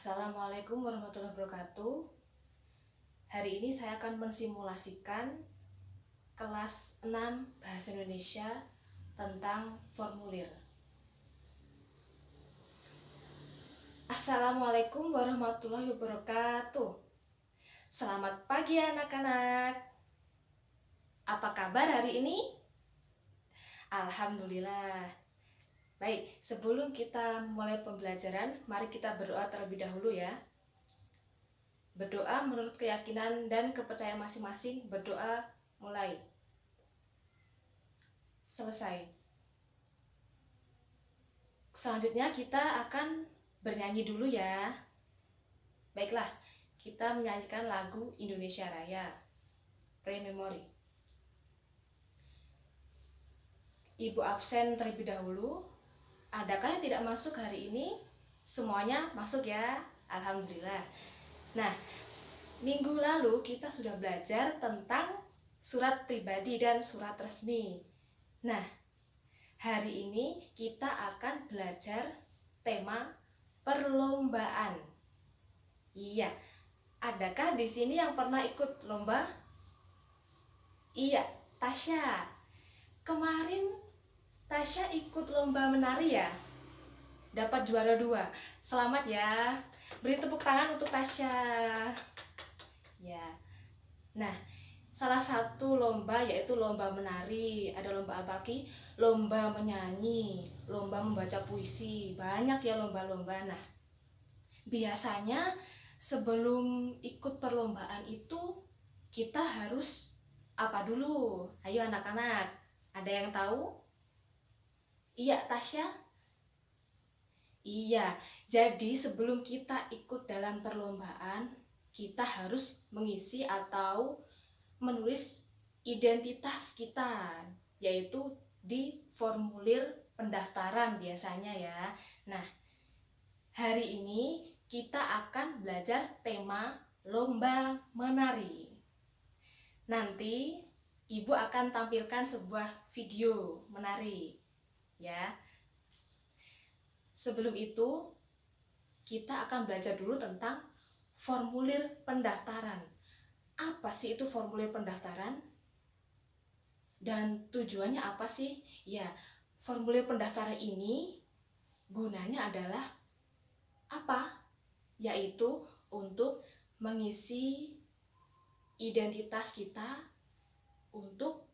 Assalamualaikum warahmatullahi wabarakatuh. Hari ini saya akan mensimulasikan kelas 6 Bahasa Indonesia tentang formulir. Assalamualaikum warahmatullahi wabarakatuh. Selamat pagi anak-anak. Apa kabar hari ini? Alhamdulillah. Baik, sebelum kita mulai pembelajaran, mari kita berdoa terlebih dahulu ya. Berdoa menurut keyakinan dan kepercayaan masing-masing. Berdoa mulai. Selesai. Selanjutnya kita akan bernyanyi dulu ya. Baiklah, kita menyanyikan lagu Indonesia Raya, Pre-Memory. Ibu absen terlebih dahulu. Adakah yang tidak masuk hari ini? Semuanya masuk ya, alhamdulillah. Nah, minggu lalu kita sudah belajar tentang surat pribadi dan surat resmi. Nah, hari ini kita akan belajar tema perlombaan. Iya, adakah di sini yang pernah ikut lomba? Iya, Tasya. Kemarin Tasya ikut lomba menari ya? Dapat juara 2. Selamat ya. Beri tepuk tangan untuk Tasya. Ya. Nah, salah satu lomba yaitu lomba menari. Ada lomba apa lagi? Lomba menyanyi, lomba membaca puisi. Banyak ya lomba-lomba. Nah, biasanya sebelum ikut perlombaan itu kita harus apa dulu? Ayo anak-anak, ada yang tahu? Iya, Tasya? Iya, jadi sebelum kita ikut dalam perlombaan, kita harus mengisi atau menulis identitas kita, yaitu di formulir pendaftaran biasanya ya. Nah, hari ini kita akan belajar tema lomba menari. Nanti Ibu akan tampilkan sebuah video menari ya. Sebelum itu kita akan belajar dulu tentang formulir pendaftaran. Apa sih itu formulir pendaftaran? Dan tujuannya apa sih? Ya, formulir pendaftaran ini gunanya adalah apa? Yaitu untuk mengisi identitas kita untuk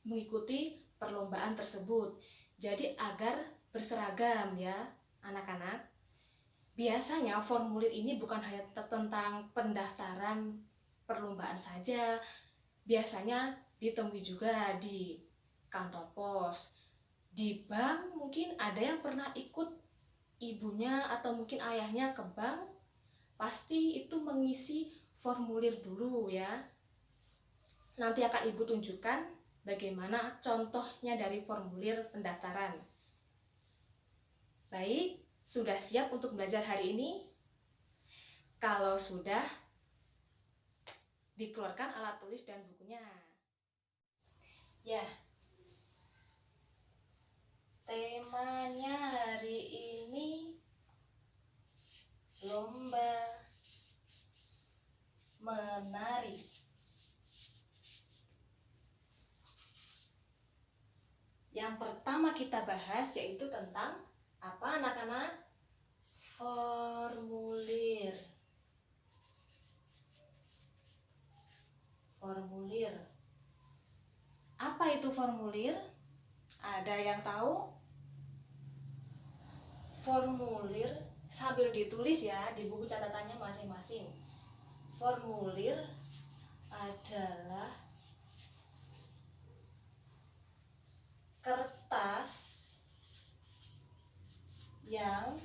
mengikuti perlombaan tersebut. Jadi agar berseragam ya anak-anak. Biasanya formulir ini bukan hanya tentang pendaftaran perlombaan saja. Biasanya ditemui juga di kantor pos, di bank. Mungkin ada yang pernah ikut ibunya atau mungkin ayahnya ke bank, pasti itu mengisi formulir dulu ya. Nanti akan Ibu tunjukkan bagaimana contohnya dari formulir pendaftaran. Baik, sudah siap untuk belajar hari ini? Kalau sudah, dikeluarkan alat tulis dan bukunya. Ya, temanya hari ini lomba menari. Yang pertama kita bahas yaitu tentang apa anak-anak? Formulir. Formulir. Apa itu formulir? Ada yang tahu? Formulir sambil ditulis ya di buku catatannya masing-masing. Formulir adalah kertas yang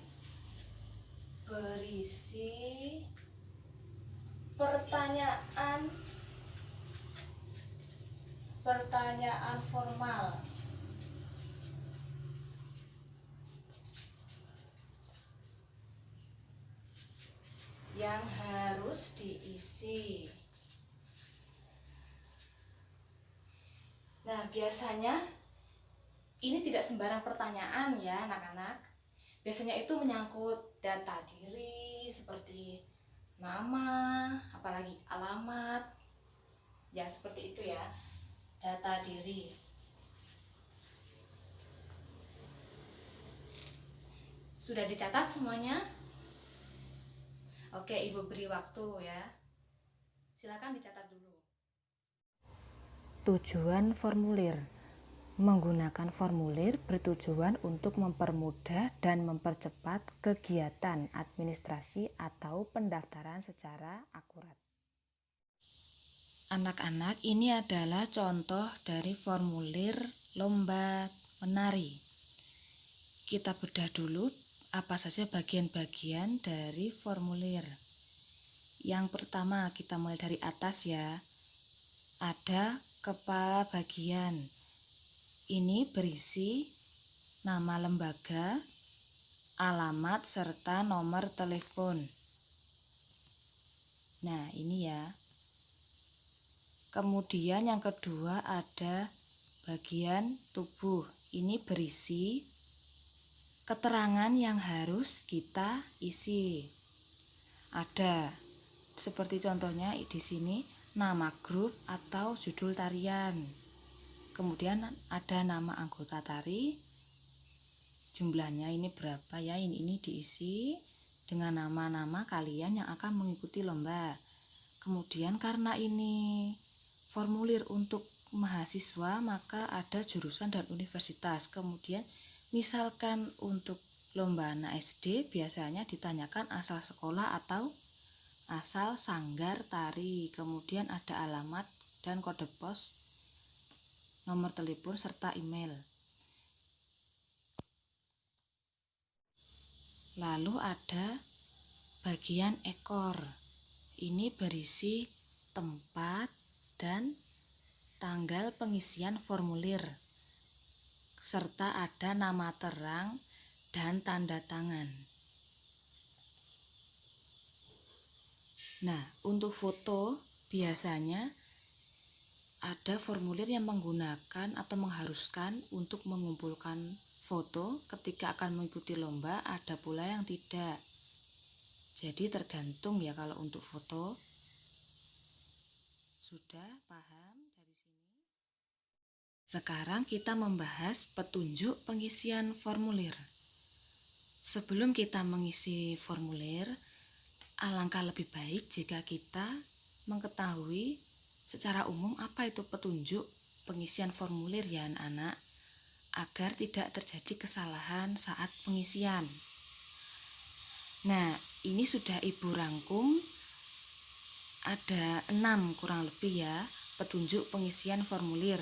berisi pertanyaan formal yang harus diisi. Nah, biasanya ini tidak sembarang pertanyaan ya anak-anak. Biasanya itu menyangkut data diri seperti seperti nama, apalagi alamat, ya seperti itu ya, data diri. Sudah dicatat semuanya? Oke, Ibu beri waktu ya. Silakan dicatat dulu. Tujuan formulir. Menggunakan formulir bertujuan untuk mempermudah dan mempercepat kegiatan administrasi atau pendaftaran secara akurat. Anak-anak, ini adalah contoh dari formulir lomba menari. Kita bedah dulu apa saja bagian-bagian dari formulir. Yang pertama, kita mulai dari atas ya. Ada kepala bagian. Ini berisi nama lembaga, alamat, serta nomor telepon. Nah, ini ya. Kemudian yang kedua ada bagian tubuh. Ini berisi keterangan yang harus kita isi. Ada seperti contohnya di sini nama grup atau judul tarian. Kemudian ada nama anggota tari, jumlahnya ini berapa ya, ini diisi dengan nama-nama kalian yang akan mengikuti lomba. Kemudian karena ini formulir untuk mahasiswa, maka ada jurusan dan universitas. Kemudian misalkan untuk lomba anak SD biasanya ditanyakan asal sekolah atau asal sanggar tari. Kemudian ada alamat dan kode pos, nomor telepon, serta email. Lalu ada bagian ekor. Ini berisi tempat dan tanggal pengisian formulir, serta ada nama terang dan tanda tangan. Nah, untuk foto biasanya ada formulir yang menggunakan atau mengharuskan untuk mengumpulkan foto ketika akan mengikuti lomba, ada pula yang tidak. Jadi tergantung ya kalau untuk foto. Sudah paham dari sini? Sekarang kita membahas petunjuk pengisian formulir. Sebelum kita mengisi formulir, alangkah lebih baik jika kita mengetahui secara umum apa itu petunjuk pengisian formulir ya anak-anak, agar tidak terjadi kesalahan saat pengisian. Nah, ini sudah Ibu rangkum, ada 6 kurang lebih ya petunjuk pengisian formulir.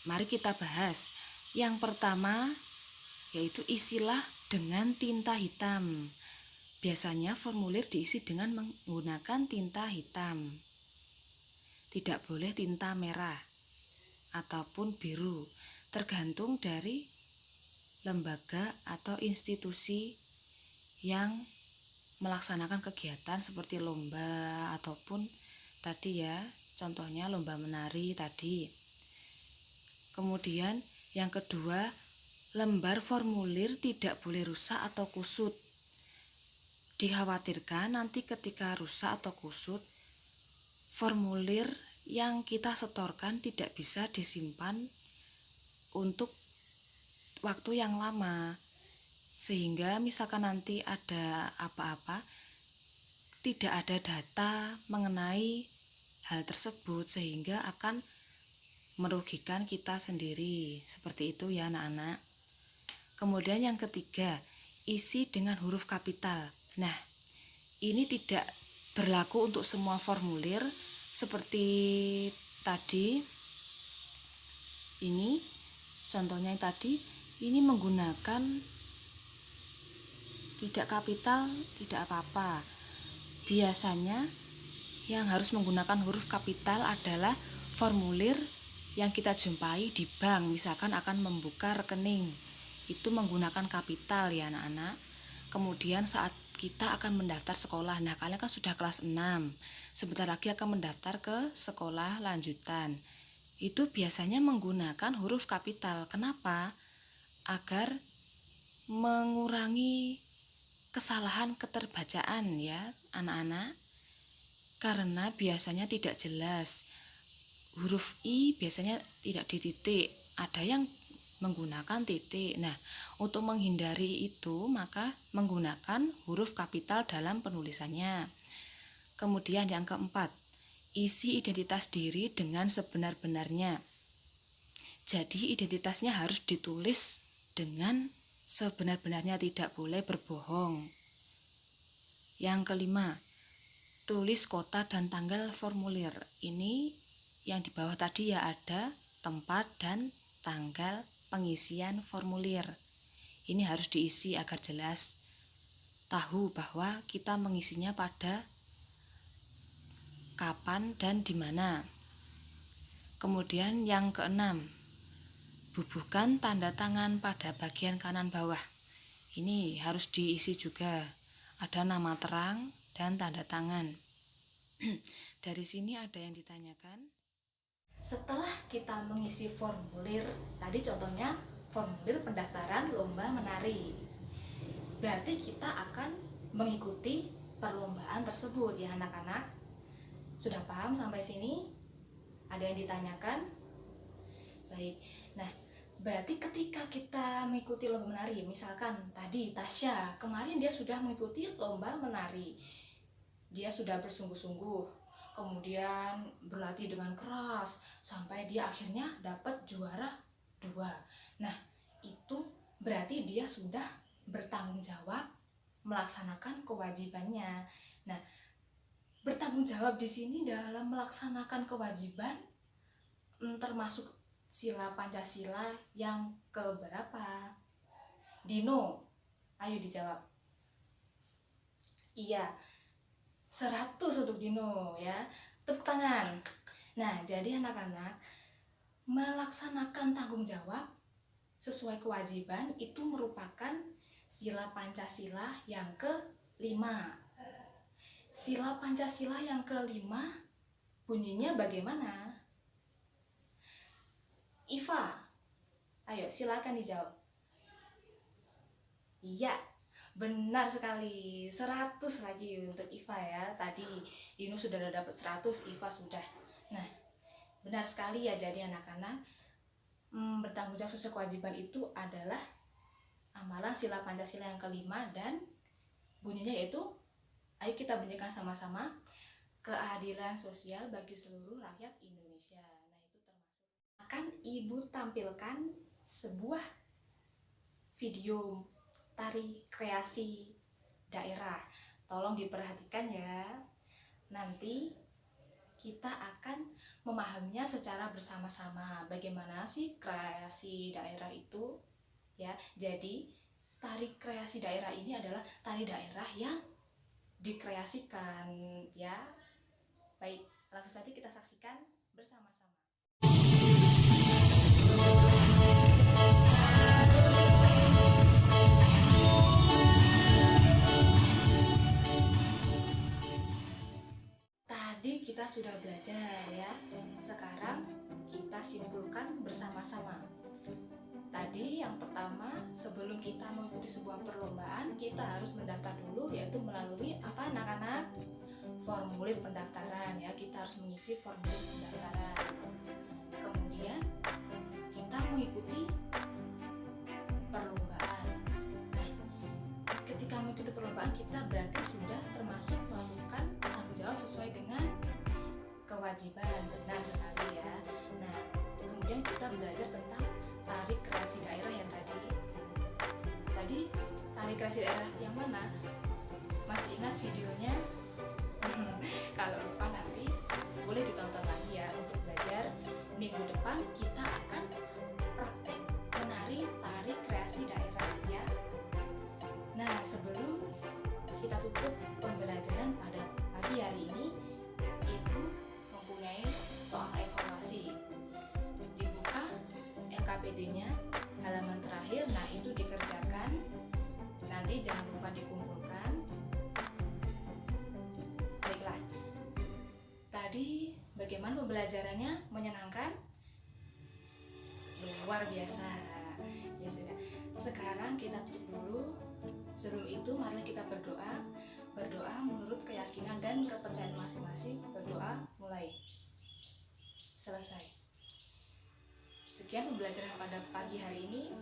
Mari kita bahas. Yang pertama yaitu isilah dengan tinta hitam. Biasanya formulir diisi dengan menggunakan tinta hitam. Tidak boleh tinta merah ataupun biru, tergantung dari lembaga atau institusi yang melaksanakan kegiatan seperti lomba ataupun tadi ya, contohnya lomba menari tadi. Kemudian yang kedua, lembar formulir tidak boleh rusak atau kusut. Dikhawatirkan nanti ketika rusak atau kusut, formulir yang kita setorkan tidak bisa disimpan untuk waktu yang lama, sehingga misalkan nanti ada apa-apa, tidak ada data mengenai hal tersebut, sehingga akan merugikan kita sendiri. Seperti itu ya anak-anak. Kemudian yang ketiga, isi dengan huruf kapital. Nah, ini tidak berlaku untuk semua formulir. Seperti tadi, ini contohnya yang tadi, ini menggunakan tidak kapital, tidak apa-apa. Biasanya yang harus menggunakan huruf kapital adalah formulir yang kita jumpai di bank, misalkan akan membuka rekening, itu menggunakan kapital ya anak-anak. Kemudian saat kita akan mendaftar sekolah, nah kalian kan sudah kelas 6, sebentar lagi akan mendaftar ke sekolah lanjutan, itu biasanya menggunakan huruf kapital. Kenapa? Agar mengurangi kesalahan keterbacaan ya anak-anak, karena biasanya tidak jelas. Huruf I biasanya tidak dititik, ada yang menggunakan titik. Nah, untuk menghindari itu maka menggunakan huruf kapital dalam penulisannya. Kemudian yang keempat, isi identitas diri dengan sebenar-benarnya. Jadi identitasnya harus ditulis dengan sebenar-benarnya, tidak boleh berbohong. Yang kelima, tulis kota dan tanggal formulir. Ini yang di bawah tadi ya, ada tempat dan tanggal pengisian formulir. Ini harus diisi agar jelas tahu bahwa kita mengisinya pada kapan dan di mana. Kemudian yang keenam, bubuhkan tanda tangan pada bagian kanan bawah. Ini harus diisi juga. Ada nama terang dan tanda tangan. Dari sini ada yang ditanyakan. Setelah kita mengisi formulir, tadi contohnya formulir pendaftaran lomba menari, berarti kita akan mengikuti perlombaan tersebut ya anak-anak. Sudah paham sampai sini? Ada yang ditanyakan? Baik, nah berarti ketika kita mengikuti lomba menari, misalkan tadi Tasya, kemarin dia sudah mengikuti lomba menari, dia sudah bersungguh-sungguh, kemudian berlatih dengan keras sampai dia akhirnya dapat juara 2. Nah, itu berarti dia sudah bertanggung jawab melaksanakan kewajibannya. Nah, bertanggung jawab di sini dalam melaksanakan kewajiban termasuk sila Pancasila yang keberapa? Dino, ayo dijawab. Iya, 100 untuk Dino ya. Tepuk tangan. Nah, jadi anak-anak, melaksanakan tanggung jawab sesuai kewajiban itu merupakan sila Pancasila yang ke-5. Sila Pancasila yang ke-5 bunyinya bagaimana? Iva, ayo silakan dijawab. Iya, benar sekali, 100 lagi untuk Iva ya. Tadi Dino sudah dapat 100, Iva sudah. Nah, benar sekali ya, jadi anak-anak, bertanggung jawab sesuai kewajiban itu adalah amalan sila Pancasila yang ke-5 dan bunyinya yaitu, ayo kita bunyikan sama-sama, keadilan sosial bagi seluruh rakyat Indonesia. Nah, itu termasuk. Akan Ibu tampilkan sebuah video tari kreasi daerah. Tolong diperhatikan ya. Nanti kita akan memahaminya secara bersama-sama. Bagaimana sih kreasi daerah itu? Ya, jadi tari kreasi daerah ini adalah tari daerah yang dikreasikan ya. Baik, langsung saja kita saksikan bersama-sama. Tadi kita sudah belajar ya. Sekarang kita simpulkan bersama-sama. Tadi yang pertama, sebelum kita mengikuti sebuah perlombaan, kita harus mendaftar dulu, yaitu melalui apa anak-anak? Formulir pendaftaran ya, kita harus mengisi formulir pendaftaran. Kemudian kita mengikuti perlombaan. Nah, ketika mengikuti perlombaan kita berarti sudah termasuk melakukan tanggung jawab sesuai dengan kewajiban. Benar sekali ya. Nah, kemudian kita belajar tentang tari kreasi daerah yang tadi tari kreasi daerah yang mana? Masih ingat videonya? Kalau lupa nanti boleh ditonton lagi ya untuk belajar. Minggu depan kita akan praktek menari tari kreasi daerah ya. Nah, sebelum kita tutup pembelajaran pada pagi hari ini, Ibu mempunyai soal evaluasi. Dibuka LKPD-nya halaman terakhir. Nah, itu dikerjakan. Nanti jangan lupa dikumpulkan. Baiklah. Tadi bagaimana pembelajarannya? Menyenangkan? Luar biasa. Ya sudah. Sekarang kita tutup dulu Sebelum itu marilah kita berdoa. Berdoa menurut keyakinan dan kepercayaan masing-masing. Berdoa mulai. Selesai. Sekian pembelajaran pada pagi hari ini.